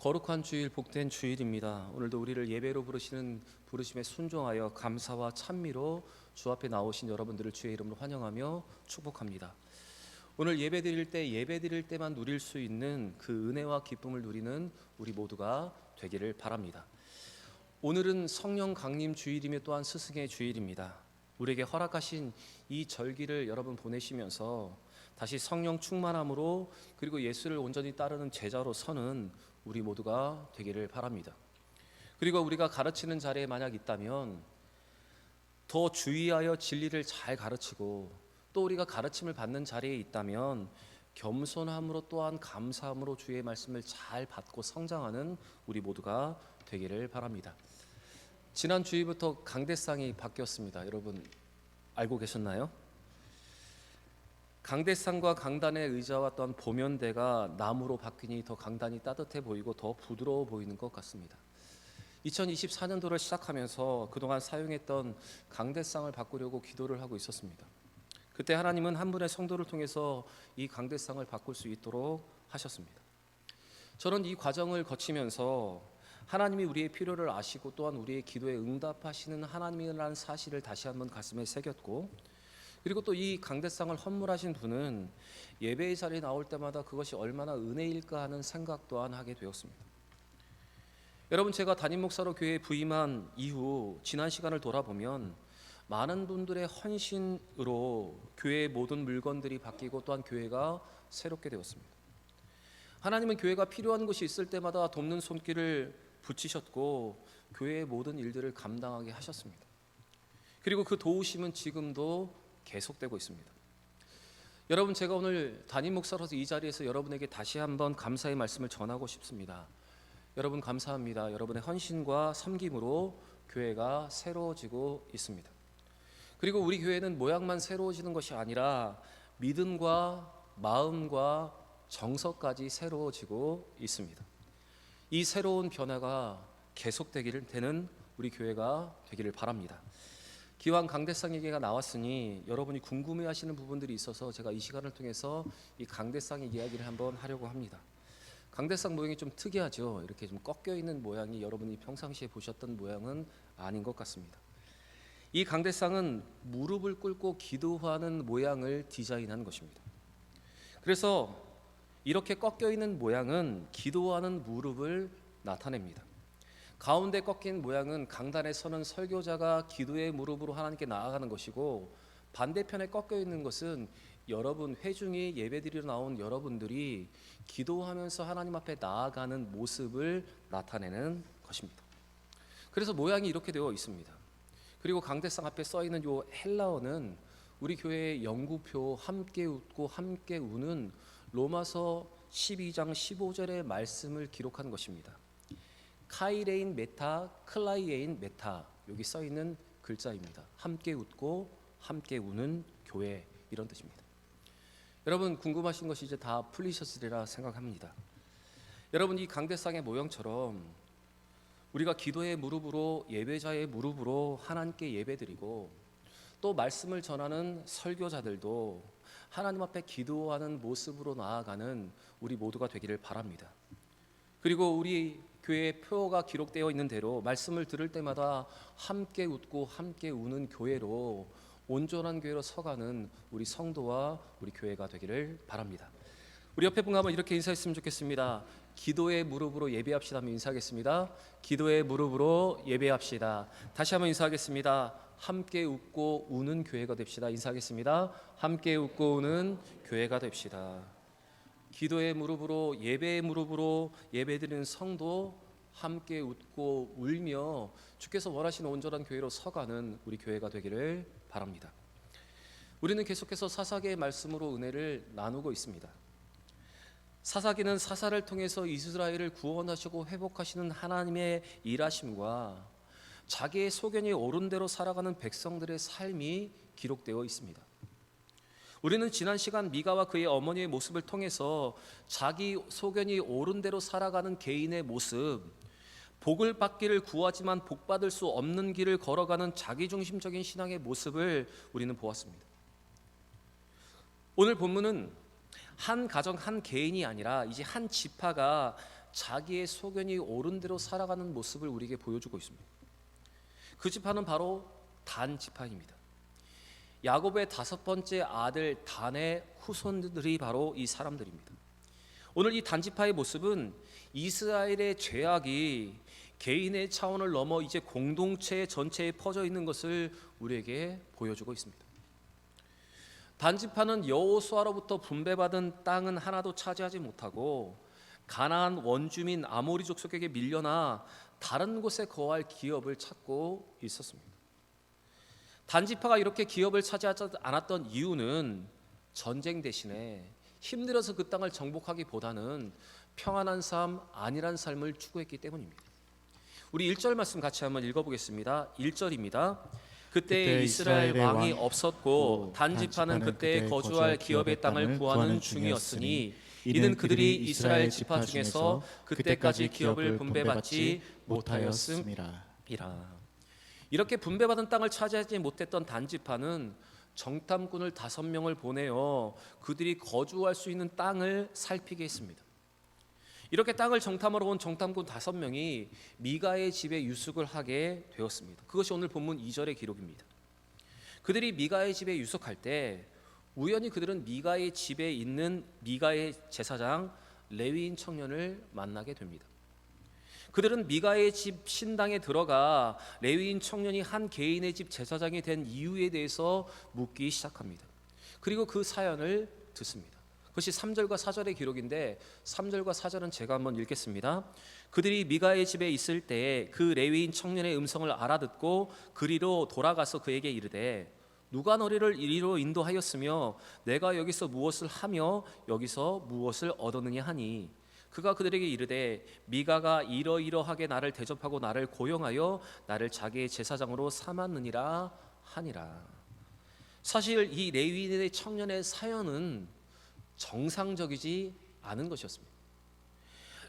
거룩한 주일, 복된 주일입니다. 오늘도 우리를 예배로 부르시는 부르심에 순종하여 감사와 찬미로 주 앞에 나오신 여러분들을 주의 이름으로 환영하며 축복합니다. 오늘 예배드릴 때만 누릴 수 있는 그 은혜와 기쁨을 누리는 우리 모두가 되기를 바랍니다. 오늘은 성령 강림 주일이며 또한 스승의 주일입니다. 우리에게 허락하신 이 절기를 여러분 보내시면서 다시 성령 충만함으로 그리고 예수를 온전히 따르는 제자로 서는 우리 모두가 되기를 바랍니다. 그리고 우리가 가르치는 자리에 만약 있다면 더 주의하여 진리를 잘 가르치고 또 우리가 가르침을 받는 자리에 있다면 겸손함으로 또한 감사함으로 주의 말씀을 잘 받고 성장하는 우리 모두가 되기를 바랍니다. 지난 주일부터 강대상이 바뀌었습니다. 여러분 알고 계셨나요? 강대상과 강단의 의자와 또한 보면대가 나무로 바뀌니 더 강단이 따뜻해 보이고 더 부드러워 보이는 것 같습니다. 2024년도를 시작하면서 그동안 사용했던 강대상을 바꾸려고 기도를 하고 있었습니다. 그때 하나님은 한 분의 성도를 통해서 이 강대상을 바꿀 수 있도록 하셨습니다. 저는 이 과정을 거치면서 하나님이 우리의 필요를 아시고 또한 우리의 기도에 응답하시는 하나님이라는 사실을 다시 한번 가슴에 새겼고, 그리고 또 이 강대상을 헌물하신 분은 예배의 자리에 나올 때마다 그것이 얼마나 은혜일까 하는 생각 또한 하게 되었습니다. 여러분, 제가 담임 목사로 교회에 부임한 이후 지난 시간을 돌아보면 많은 분들의 헌신으로 교회의 모든 물건들이 바뀌고 또한 교회가 새롭게 되었습니다. 하나님은 교회가 필요한 곳이 있을 때마다 돕는 손길을 붙이셨고 교회의 모든 일들을 감당하게 하셨습니다. 그리고 그 도우심은 지금도 계속되고 있습니다. 여러분, 제가 오늘 담임 목사로서 이 자리에서 여러분에게 다시 한번 감사의 말씀을 전하고 싶습니다. 여러분 감사합니다. 여러분의 헌신과 섬김으로 교회가 새로워지고 있습니다. 그리고 우리 교회는 모양만 새로워지는 것이 아니라 믿음과 마음과 정서까지 새로워지고 있습니다. 이 새로운 변화가 계속되기를 되는 우리 교회가 되기를 바랍니다. 기왕 강대상 얘기가 나왔으니 여러분이 궁금해하시는 부분들이 있어서 제가 이 시간을 통해서 이 강대상의 이야기를 한번 하려고 합니다. 강대상 모양이 좀 특이하죠. 이렇게 좀 꺾여 있는 모양이 여러분이 평상시에 보셨던 모양은 아닌 것 같습니다. 이 강대상은 무릎을 꿇고 기도하는 모양을 디자인한 것입니다. 그래서 이렇게 꺾여 있는 모양은 기도하는 무릎을 나타냅니다. 가운데 꺾인 모양은 강단에 서는 설교자가 기도의 무릎으로 하나님께 나아가는 것이고, 반대편에 꺾여 있는 것은 여러분 회중이 예배드리러 나온 여러분들이 기도하면서 하나님 앞에 나아가는 모습을 나타내는 것입니다. 그래서 모양이 이렇게 되어 있습니다. 그리고 강대상 앞에 써 있는 요 헬라어는 우리 교회의 영구표 함께 웃고 함께 우는 로마서 12장 15절의 말씀을 기록한 것입니다. 카이레인 메타, 클라이에인 메타, 여기 써 있는 글자입니다. 함께 웃고 함께 우는 교회, 이런 뜻입니다. 여러분 궁금하신 것이 이제 다 풀리셨으리라 생각합니다. 여러분, 이 강대상의 모형처럼 우리가 기도의 무릎으로, 예배자의 무릎으로 하나님께 예배드리고 또 말씀을 전하는 설교자들도 하나님 앞에 기도하는 모습으로 나아가는 우리 모두가 되기를 바랍니다. 그리고 우리 교회의 표가 기록되어 있는 대로 말씀을 들을 때마다 함께 웃고 함께 우는 교회로, 온전한 교회로 서가는 우리 성도와 우리 교회가 되기를 바랍니다. 우리 옆에 분 한번 이렇게 인사했으면 좋겠습니다. 기도의 무릎으로 예배합시다 하면 인사하겠습니다. 기도의 무릎으로 예배합시다. 다시 한번 인사하겠습니다. 함께 웃고 우는 교회가 됩시다. 인사하겠습니다. 함께 웃고 우는 교회가 됩시다. 기도의 무릎으로, 예배의 무릎으로 예배드리는 성도, 함께 웃고 울며 주께서 원하시는 온전한 교회로 서가는 우리 교회가 되기를 바랍니다. 우리는 계속해서 사사기의 말씀으로 은혜를 나누고 있습니다. 사사기는 사사를 통해서 이스라엘을 구원하시고 회복하시는 하나님의 일하심과 자기의 소견이 옳은 대로 살아가는 백성들의 삶이 기록되어 있습니다. 우리는 지난 시간 미가와 그의 어머니의 모습을 통해서 자기 소견이 옳은 대로 살아가는 개인의 모습, 복을 받기를 구하지만 복 받을 수 없는 길을 걸어가는 자기중심적인 신앙의 모습을 우리는 보았습니다. 오늘 본문은 한 가정 한 개인이 아니라 이제 한 지파가 자기의 소견이 옳은 대로 살아가는 모습을 우리에게 보여주고 있습니다. 그 지파는 바로 단 지파입니다. 야곱의 5번째 아들 단의 후손들이 바로 이 사람들입니다. 오늘 이 단지파의 모습은 이스라엘의 죄악이 개인의 차원을 넘어 이제 공동체 전체에 퍼져 있는 것을 우리에게 보여주고 있습니다. 단지파는 여호수아로부터 분배받은 땅은 하나도 차지하지 못하고 가나안 원주민 아모리 족속에게 밀려나 다른 곳에 거할 기업을 찾고 있었습니다. 단지파가 이렇게 기업을 차지하지 않았던 이유는 전쟁 대신에 힘들어서 그 땅을 정복하기보다는 평안한 삶, 안일한 삶을 추구했기 때문입니다. 우리 1절 말씀 같이 한번 읽어보겠습니다. 1절입니다. 그때 이스라엘 왕이 없었고 단지파는 그때 거주할 기업의 땅을 구하는 중이었으니 이는 그들이 이스라엘 지파 중에서 그때까지 기업을 분배받지 못하였음이라. 이렇게 분배받은 땅을 차지하지 못했던 단지파는 정탐꾼을 5명을 보내어 그들이 거주할 수 있는 땅을 살피게 했습니다. 이렇게 땅을 정탐하러 온 정탐꾼 5명이 미가의 집에 유숙을 하게 되었습니다. 그것이 오늘 본문 2절의 기록입니다. 그들이 미가의 집에 유숙할 때 우연히 그들은 미가의 집에 있는 미가의 제사장 레위인 청년을 만나게 됩니다. 그들은 미가의 집 신당에 들어가 레위인 청년이 한 개인의 집 제사장이 된 이유에 대해서 묻기 시작합니다. 그리고 그 사연을 듣습니다. 그것이 3절과 4절의 기록인데 3절과 4절은 제가 한번 읽겠습니다. 그들이 미가의 집에 있을 때 그 레위인 청년의 음성을 알아듣고 그리로 돌아가서 그에게 이르되 누가 너희를 이리로 인도하였으며 내가 여기서 무엇을 하며 여기서 무엇을 얻었느냐 하니 그가 그들에게 이르되 미가가 이러이러하게 나를 대접하고 나를 고용하여 나를 자기의 제사장으로 삼았느니라 하니라. 사실 이 레위인의 청년의 사연은 정상적이지 않은 것이었습니다.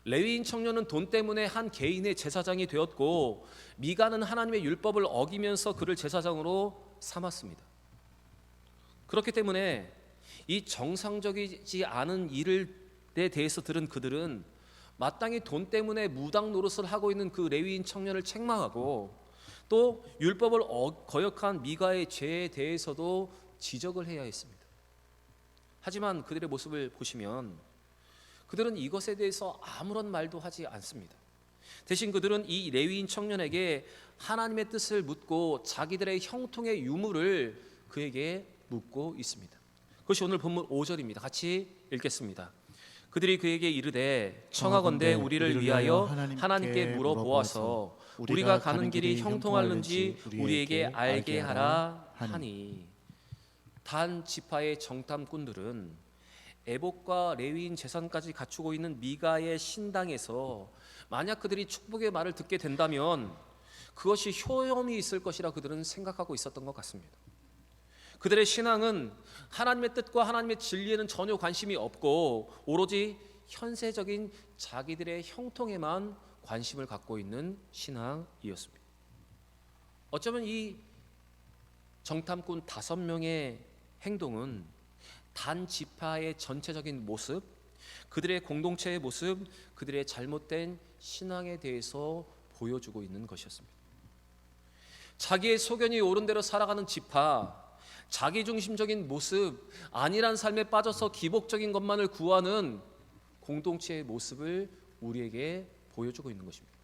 레위인 청년은 돈 때문에 한 개인의 제사장이 되었고 미가는 하나님의 율법을 어기면서 그를 제사장으로 삼았습니다. 그렇기 때문에 이 정상적이지 않은 일에 대해서 들은 그들은 마땅히 돈 때문에 무당 노릇을 하고 있는 그 레위인 청년을 책망하고 또 율법을 거역한 미가의 죄에 대해서도 지적을 해야 했습니다. 하지만 그들의 모습을 보시면 그들은 이것에 대해서 아무런 말도 하지 않습니다. 대신 그들은 이 레위인 청년에게 하나님의 뜻을 묻고 자기들의 형통의 유무를 그에게 묻고 있습니다. 그것이 오늘 본문 5절입니다. 같이 읽겠습니다. 그들이 그에게 이르되 청하건대 우리를 위하여 하나님께 물어보아서 우리가 가는 길이 형통할는지 우리에게 알게 하라 하니. 단 지파의 정탐꾼들은 애복과 레위인 재산까지 갖추고 있는 미가의 신당에서 만약 그들이 축복의 말을 듣게 된다면 그것이 효험이 있을 것이라 그들은 생각하고 있었던 것 같습니다. 그들의 신앙은 하나님의 뜻과 하나님의 진리에는 전혀 관심이 없고 오로지 현세적인 자기들의 형통에만 관심을 갖고 있는 신앙이었습니다. 어쩌면 이 정탐꾼 5명의 행동은 단 지파의 전체적인 모습, 그들의 공동체의 모습, 그들의 잘못된 신앙에 대해서 보여주고 있는 것이었습니다. 자기의 소견이 옳은 대로 살아가는 지파, 자기중심적인 모습, 안일한 삶에 빠져서 기복적인 것만을 구하는 공동체의 모습을 우리에게 보여주고 있는 것입니다.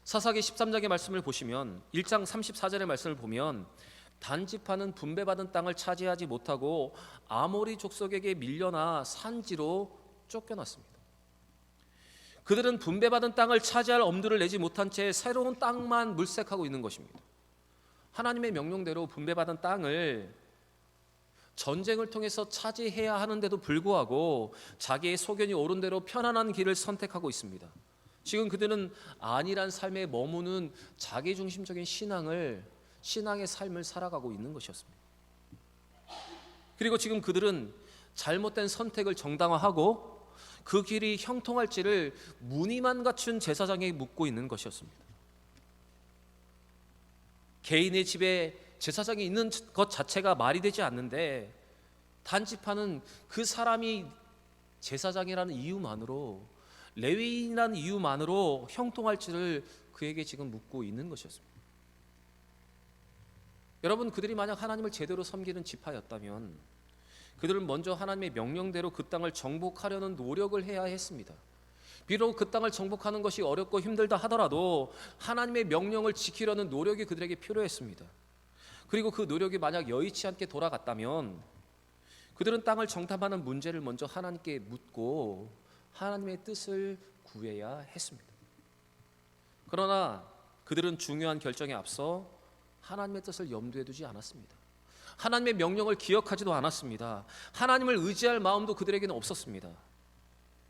사사기 13장의 말씀을 보시면 1장 34절의 말씀을 보면 단지파는 분배받은 땅을 차지하지 못하고 아모리 족속에게 밀려나 산지로 쫓겨났습니다. 그들은 분배받은 땅을 차지할 엄두를 내지 못한 채 새로운 땅만 물색하고 있는 것입니다. 하나님의 명령대로 분배받은 땅을 전쟁을 통해서 차지해야 하는데도 불구하고 자기의 소견이 옳은 대로 편안한 길을 선택하고 있습니다. 지금 그들은 안일한 삶에 머무는 자기중심적인 신앙의 삶을 살아가고 있는 것이었습니다. 그리고 지금 그들은 잘못된 선택을 정당화하고 그 길이 형통할지를 무늬만 갖춘 제사장에게 묻고 있는 것이었습니다. 개인의 집에 제사장이 있는 것 자체가 말이 되지 않는데 단지파는 그 사람이 제사장이라는 이유만으로 레위인이라는 이유만으로 형통할지를 그에게 지금 묻고 있는 것이었습니다. 여러분, 그들이 만약 하나님을 제대로 섬기는 지파였다면 그들은 먼저 하나님의 명령대로 그 땅을 정복하려는 노력을 해야 했습니다. 비록 그 땅을 정복하는 것이 어렵고 힘들다 하더라도 하나님의 명령을 지키려는 노력이 그들에게 필요했습니다. 그리고 그 노력이 만약 여의치 않게 돌아갔다면 그들은 땅을 정탐하는 문제를 먼저 하나님께 묻고 하나님의 뜻을 구해야 했습니다. 그러나 그들은 중요한 결정에 앞서 하나님의 뜻을 염두에 두지 않았습니다. 하나님의 명령을 기억하지도 않았습니다. 하나님을 의지할 마음도 그들에게는 없었습니다.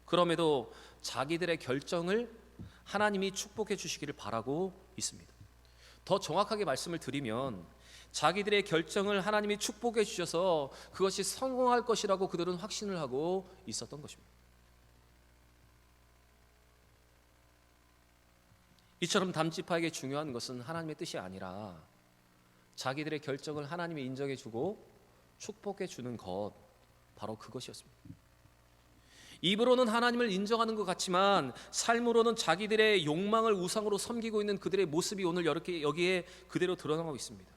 그럼에도 자기들의 결정을 하나님이 축복해 주시기를 바라고 있습니다. 더 정확하게 말씀을 드리면 자기들의 결정을 하나님이 축복해 주셔서 그것이 성공할 것이라고 그들은 확신을 하고 있었던 것입니다. 이처럼 담지파에게 중요한 것은 하나님의 뜻이 아니라 자기들의 결정을 하나님이 인정해 주고 축복해 주는 것, 바로 그것이었습니다. 입으로는 하나님을 인정하는 것 같지만 삶으로는 자기들의 욕망을 우상으로 섬기고 있는 그들의 모습이 오늘 이렇게 여기에 그대로 드러나고 있습니다.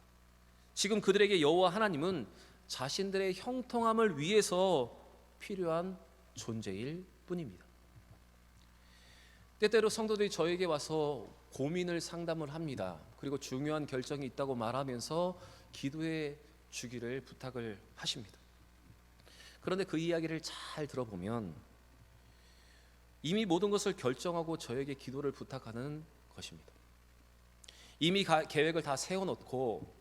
지금 그들에게 여호와 하나님은 자신들의 형통함을 위해서 필요한 존재일 뿐입니다. 때때로 성도들이 저에게 와서 고민을 상담을 합니다. 그리고 중요한 결정이 있다고 말하면서 기도해 주기를 부탁을 하십니다. 그런데 그 이야기를 잘 들어보면 이미 모든 것을 결정하고 저에게 기도를 부탁하는 것입니다. 이미 계획을 다 세워놓고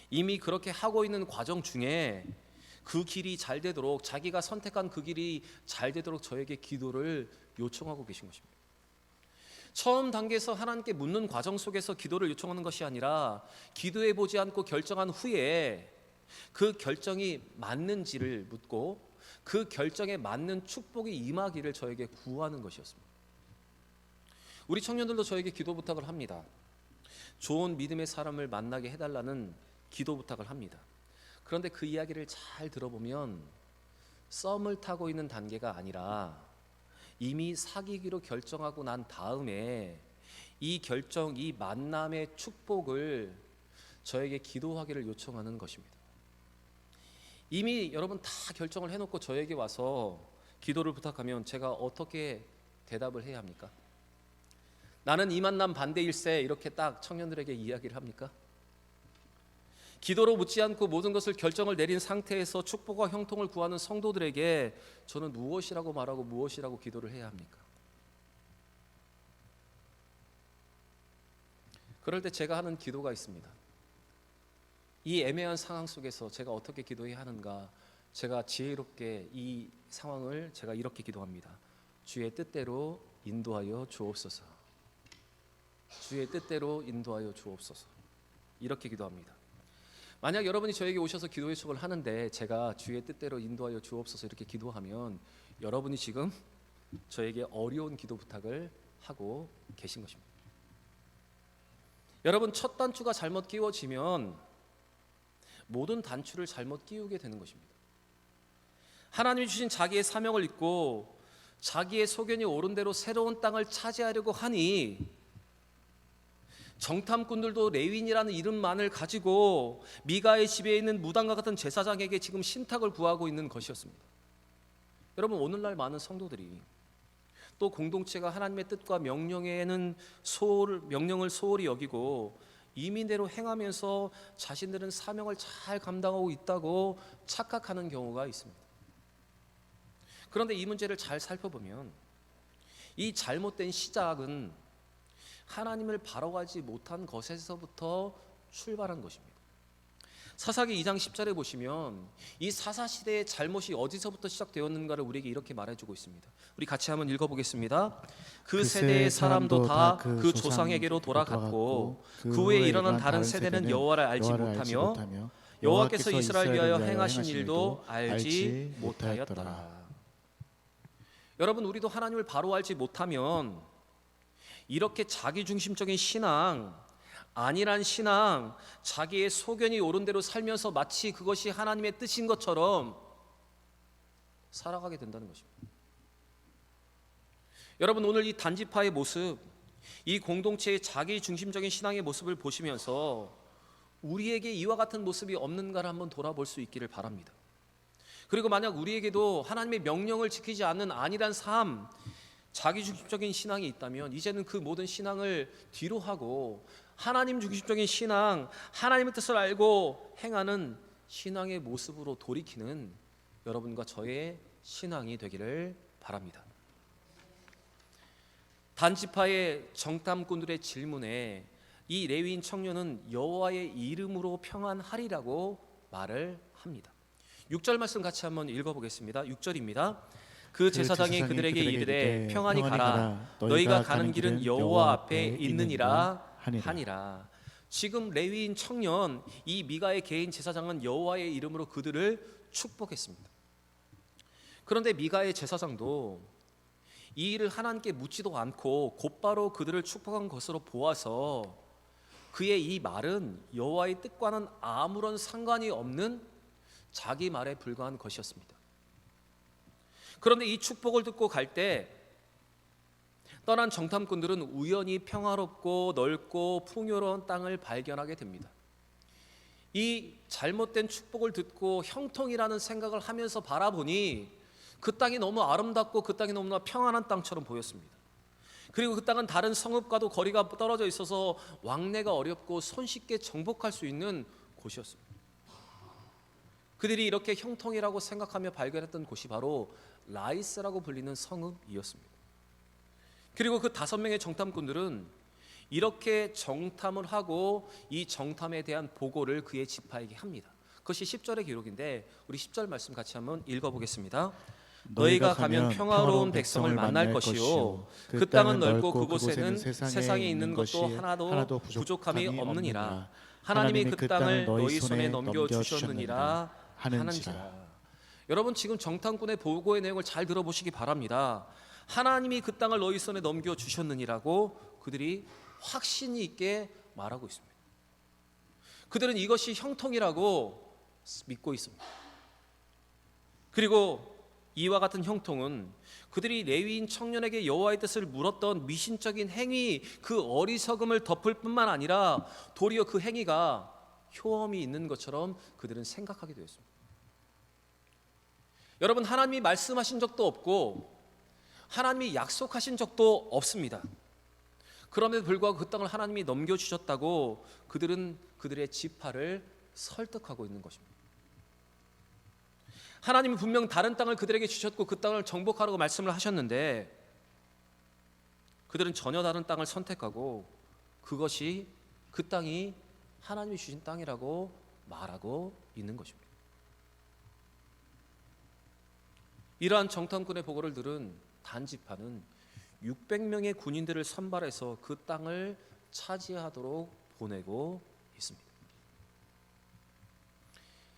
이미 그렇게 하고 있는 과정 중에 그 길이 잘 되도록, 자기가 선택한 그 길이 잘 되도록 저에게 기도를 요청하고 계신 것입니다. 처음 단계에서 하나님께 묻는 과정 속에서 기도를 요청하는 것이 아니라 기도해 보지 않고 결정한 후에 그 결정이 맞는지를 묻고 그 결정에 맞는 축복이 임하기를 저에게 구하는 것이었습니다. 우리 청년들도 저에게 기도 부탁을 합니다. 좋은 믿음의 사람을 만나게 해달라는 기도 부탁을 합니다. 그런데 그 이야기를 잘 들어보면 썸을 타고 있는 단계가 아니라 이미 사귀기로 결정하고 난 다음에 이 결정, 이 만남의 축복을 저에게 기도하기를 요청하는 것입니다. 이미 여러분 다 결정을 해놓고 저에게 와서 기도를 부탁하면 제가 어떻게 대답을 해야 합니까? 나는 이 만남 반대일세, 이렇게 딱 청년들에게 이야기를 합니까? 기도로 묻지 않고 모든 것을 결정을 내린 상태에서 축복과 형통을 구하는 성도들에게 저는 무엇이라고 말하고 무엇이라고 기도를 해야 합니까? 그럴 때 제가 하는 기도가 있습니다. 이 애매한 상황 속에서 제가 어떻게 기도해야 하는가, 제가 지혜롭게 이 상황을 제가 이렇게 기도합니다. 주의 뜻대로 인도하여 주옵소서. 주의 뜻대로 인도하여 주옵소서. 이렇게 기도합니다. 만약 여러분이 저에게 오셔서 기도 요청을 하는데 제가 주의 뜻대로 인도하여 주옵소서 이렇게 기도하면 여러분이 지금 저에게 어려운 기도 부탁을 하고 계신 것입니다. 여러분, 첫 단추가 잘못 끼워지면 모든 단추를 잘못 끼우게 되는 것입니다. 하나님이 주신 자기의 사명을 잊고 자기의 소견이 옳은 대로 새로운 땅을 차지하려고 하니 정탐꾼들도 레위인이라는 이름만을 가지고 미가의 집에 있는 무당과 같은 제사장에게 지금 신탁을 구하고 있는 것이었습니다. 여러분, 오늘날 많은 성도들이 또 공동체가 하나님의 뜻과 명령을 소홀히 여기고 이민대로 행하면서 자신들은 사명을 잘 감당하고 있다고 착각하는 경우가 있습니다. 그런데 이 문제를 잘 살펴보면 이 잘못된 시작은 하나님을 바라보지 못한 것에서부터 출발한 것입니다. 사사기 2장 10절에 보시면 이 사사시대의 잘못이 어디서부터 시작되었는가를 우리에게 이렇게 말해주고 있습니다. 우리 같이 한번 읽어보겠습니다. 그 세대의 사람도 다 그 조상에게로 돌아갔고 그 후에 일어난 다른 세대는 여호와를 알지 못하며 여호와께서 이스라엘 위하여 행하신 일도 알지 못하였더라. 여러분, 우리도 하나님을 바로 알지 못하면 이렇게 자기중심적인 신앙, 안일한 신앙, 자기의 소견이 옳은 대로 살면서 마치 그것이 하나님의 뜻인 것처럼 살아가게 된다는 것입니다. 여러분, 오늘 이 단지파의 모습, 이 공동체의 자기 중심적인 신앙의 모습을 보시면서 우리에게 이와 같은 모습이 없는가를 한번 돌아볼 수 있기를 바랍니다. 그리고 만약 우리에게도 하나님의 명령을 지키지 않는 안일한 삶, 자기 중심적인 신앙이 있다면 이제는 그 모든 신앙을 뒤로 하고 하나님 중심적인 신앙, 하나님의 뜻을 알고 행하는 신앙의 모습으로 돌이키는 여러분과 저의 신앙이 되기를 바랍니다. 단지파의 정탐꾼들의 질문에 이 레위인 청년은 여호와의 이름으로 평안하리라고 말을 합니다. 6절 말씀 같이 한번 읽어보겠습니다. 6절입니다. 그 제사장이 그들에게 이르되 평안히 가라. 너희가 가는 길은 여호와 앞에 있느니라 하니라. 지금 레위인 청년, 이 미가의 개인 제사장은 여호와의 이름으로 그들을 축복했습니다. 그런데 미가의 제사장도 이 일을 하나님께 묻지도 않고 곧바로 그들을 축복한 것으로 보아서 그의 이 말은 여호와의 뜻과는 아무런 상관이 없는 자기 말에 불과한 것이었습니다. 그런데 이 축복을 듣고 갈 때 떠난 정탐꾼들은 우연히 평화롭고 넓고 풍요로운 땅을 발견하게 됩니다. 이 잘못된 축복을 듣고 형통이라는 생각을 하면서 바라보니 그 땅이 너무 아름답고 그 땅이 너무나 평안한 땅처럼 보였습니다. 그리고 그 땅은 다른 성읍과도 거리가 떨어져 있어서 왕래가 어렵고 손쉽게 정복할 수 있는 곳이었습니다. 그들이 이렇게 형통이라고 생각하며 발견했던 곳이 바로 라이스라고 불리는 성읍이었습니다. 그리고 그 5명의 정탐꾼들은 이렇게 정탐을 하고 이 정탐에 대한 보고를 그의 지파에게 합니다. 그것이 10절의 기록인데 우리 10절 말씀 같이 한번 읽어보겠습니다. 너희가 가면 평화로운 백성을 만날 것이요 그 땅은 넓고 그곳에는 세상에 있는 것도 하나도 부족함이 없느니라. 하나님이 그 땅을 너희 손에 넘겨주셨느니라 하는지라. 여러분, 지금 정탐꾼의 보고의 내용을 잘 들어보시기 바랍니다. 하나님이 그 땅을 너희 손에 넘겨주셨느니라고 그들이 확신 있게 말하고 있습니다. 그들은 이것이 형통이라고 믿고 있습니다. 그리고 이와 같은 형통은 그들이 레위인 청년에게 여호와의 뜻을 물었던 미신적인 행위, 그 어리석음을 덮을 뿐만 아니라 도리어 그 행위가 효험이 있는 것처럼 그들은 생각하게 되었습니다. 여러분, 하나님이 말씀하신 적도 없고 하나님이 약속하신 적도 없습니다. 그럼에도 불구하고 그 땅을 하나님이 넘겨주셨다고 그들은 그들의 지파를 설득하고 있는 것입니다. 하나님은 분명 다른 땅을 그들에게 주셨고 그 땅을 정복하라고 말씀을 하셨는데 그들은 전혀 다른 땅을 선택하고 그것이 그 땅이 하나님이 주신 땅이라고 말하고 있는 것입니다. 이러한 정탐꾼의 보고를 들은 단지파는 600명의 군인들을 선발해서 그 땅을 차지하도록 보내고 있습니다.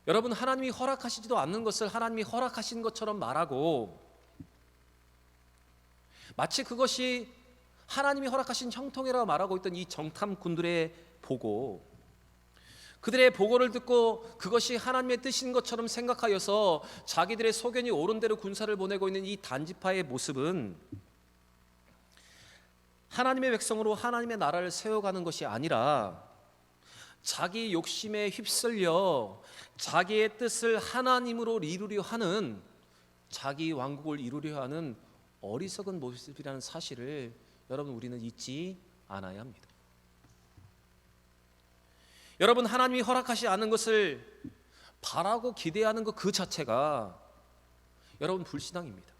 여러분, 하나님이 허락하시지도 않는 것을 하나님이 허락하신 것처럼 말하고 마치 그것이 하나님이 허락하신 형통이라고 말하고 있던 이 정탐꾼들의 보고, 그들의 보고를 듣고 그것이 하나님의 뜻인 것처럼 생각하여서 자기들의 소견이 옳은 대로 군사를 보내고 있는 이 단지파의 모습은 하나님의 백성으로 하나님의 나라를 세워가는 것이 아니라 자기 욕심에 휩쓸려 자기의 뜻을 하나님으로 이루려 하는, 자기 왕국을 이루려 하는 어리석은 모습이라는 사실을 여러분, 우리는 잊지 않아야 합니다. 여러분, 하나님이 허락하지 않은 것을 바라고 기대하는 것 그 자체가 여러분 불신앙입니다.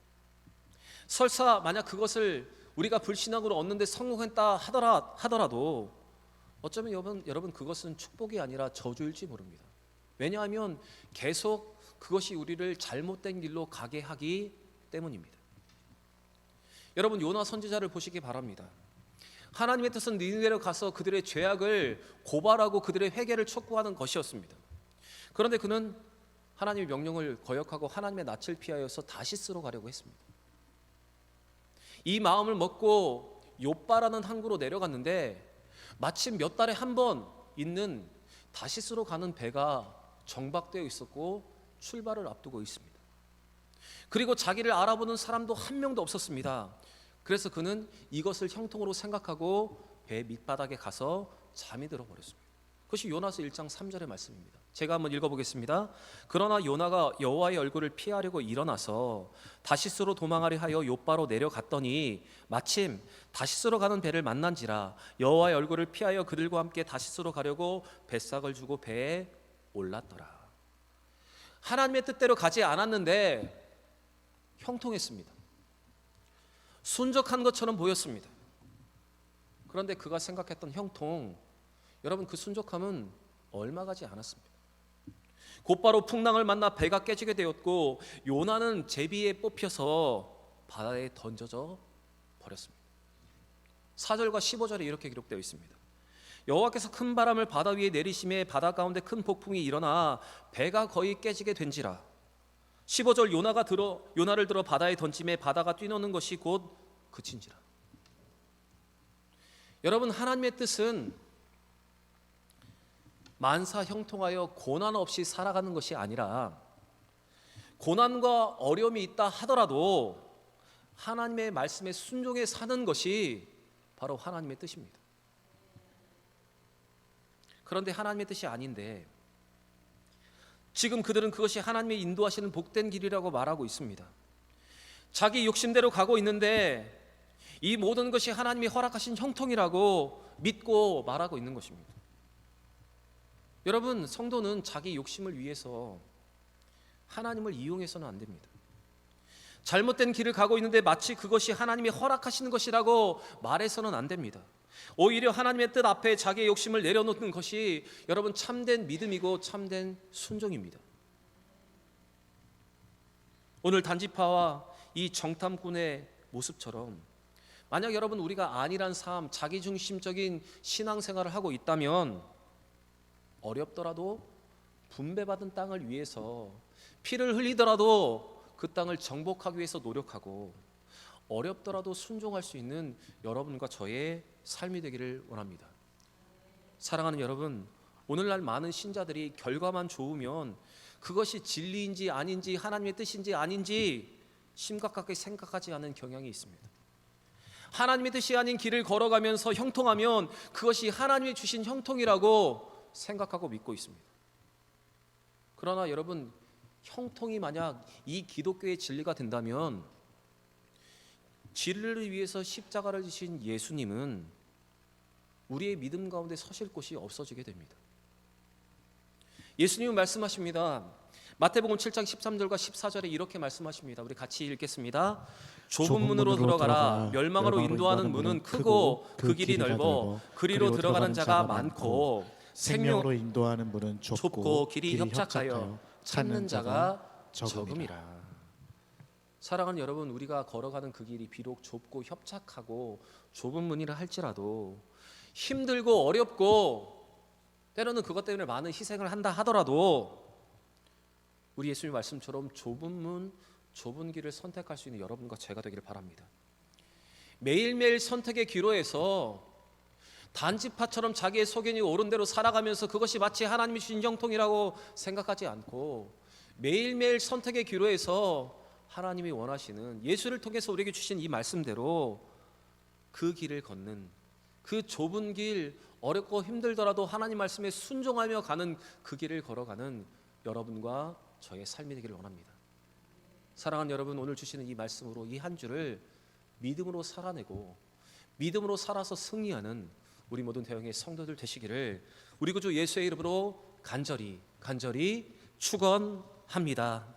설사 만약 그것을 우리가 불신앙으로 얻는 데 성공했다 하더라도 어쩌면 여러분 그것은 축복이 아니라 저주일지 모릅니다. 왜냐하면 계속 그것이 우리를 잘못된 길로 가게 하기 때문입니다. 여러분, 요나 선지자를 보시기 바랍니다. 하나님의 뜻은 니느웨로 가서 그들의 죄악을 고발하고 그들의 회개를 촉구하는 것이었습니다. 그런데 그는 하나님의 명령을 거역하고 하나님의 낯을 피하여서 다시스로 가려고 했습니다. 이 마음을 먹고 욥바라는 항구로 내려갔는데 마침 몇 달에 한 번 있는 다시스로 가는 배가 정박되어 있었고 출발을 앞두고 있습니다. 그리고 자기를 알아보는 사람도 한 명도 없었습니다. 그래서 그는 이것을 형통으로 생각하고 배 밑바닥에 가서 잠이 들어 버렸습니다. 그것이 요나서 1장 3절의 말씀입니다. 제가 한번 읽어보겠습니다. 그러나 요나가 여호와의 얼굴을 피하려고 일어나서 다시스로 도망하려 하여 욥바로 내려갔더니 마침 다시스로 가는 배를 만난지라 여호와의 얼굴을 피하여 그들과 함께 다시스로 가려고 뱃삭을 주고 배에 올랐더라. 하나님의 뜻대로 가지 않았는데 형통했습니다. 순적한 것처럼 보였습니다. 그런데 그가 생각했던 형통, 여러분 그 순적함은 얼마 가지 않았습니다. 곧바로 풍랑을 만나 배가 깨지게 되었고 요나는 제비에 뽑혀서 바다에 던져져 버렸습니다. 4절과 15절에 이렇게 기록되어 있습니다. 여호와께서 큰 바람을 바다 위에 내리심에 바다 가운데 큰 폭풍이 일어나 배가 거의 깨지게 된지라. 15절 요나를 들어 바다에 던짐에 바다가 뛰노는 것이 곧 그친지라. 여러분 하나님의 뜻은 만사 형통하여 고난 없이 살아가는 것이 아니라 고난과 어려움이 있다 하더라도 하나님의 말씀에 순종해 사는 것이 바로 하나님의 뜻입니다. 그런데 하나님의 뜻이 아닌데 지금 그들은 그것이 하나님의 인도하시는 복된 길이라고 말하고 있습니다. 자기 욕심대로 가고 있는데 이 모든 것이 하나님이 허락하신 형통이라고 믿고 말하고 있는 것입니다. 여러분 성도는 자기 욕심을 위해서 하나님을 이용해서는 안 됩니다. 잘못된 길을 가고 있는데 마치 그것이 하나님이 허락하시는 것이라고 말해서는 안 됩니다. 오히려 하나님의 뜻 앞에 자기의 욕심을 내려놓는 것이 여러분 참된 믿음이고 참된 순종입니다. 오늘 단지파와 이 정탐꾼의 모습처럼 만약 여러분 우리가 안일한 삶, 자기중심적인 신앙생활을 하고 있다면 어렵더라도 분배받은 땅을 위해서 피를 흘리더라도 그 땅을 정복하기 위해서 노력하고 어렵더라도 순종할 수 있는 여러분과 저의 삶이 되기를 원합니다. 사랑하는 여러분, 오늘날 많은 신자들이 결과만 좋으면 그것이 진리인지 아닌지 하나님의 뜻인지 아닌지 심각하게 생각하지 않은 경향이 있습니다. 하나님의 뜻이 아닌 길을 걸어가면서 형통하면 그것이 하나님이 주신 형통이라고 생각하고 믿고 있습니다. 그러나 여러분 형통이 만약 이 기독교의 진리가 된다면 진리를 위해서 십자가를 지신 예수님은 우리의 믿음 가운데 서실 곳이 없어지게 됩니다. 예수님은 말씀하십니다. 마태복음 7장 13절과 14절에 이렇게 말씀하십니다. 우리 같이 읽겠습니다. 좁은 문으로 들어가라. 멸망으로 인도하는 문은 크고 그 길이 넓어 그리로 들어가는 자가 많고 생명으로 인도하는 문은 좁고 길이 협착하여 찾는 자가 적음이라. 사랑하는 여러분, 우리가 걸어가는 그 길이 비록 좁고 협착하고 좁은 문이라 할지라도 힘들고 어렵고 때로는 그것 때문에 많은 희생을 한다 하더라도 우리 예수님 말씀처럼 좁은 문, 좁은 길을 선택할 수 있는 여러분과 제가 되기를 바랍니다. 매일매일 선택의 기로에서 단지파처럼 자기의 소견이 옳은 대로 살아가면서 그것이 마치 하나님이 주신 형통이라고 생각하지 않고 매일매일 선택의 기로에서 하나님이 원하시는 예수를 통해서 우리에게 주신 이 말씀대로 그 길을 걷는, 그 좁은 길, 어렵고 힘들더라도 하나님 말씀에 순종하며 가는 그 길을 걸어가는 여러분과 저의 삶이 되기를 원합니다. 사랑하는 여러분, 오늘 주시는 이 말씀으로 이 한 주를 믿음으로 살아내고 믿음으로 살아서 승리하는 우리 모든 대형의 성도들 되시기를 우리 구주 예수의 이름으로 간절히 축원합니다.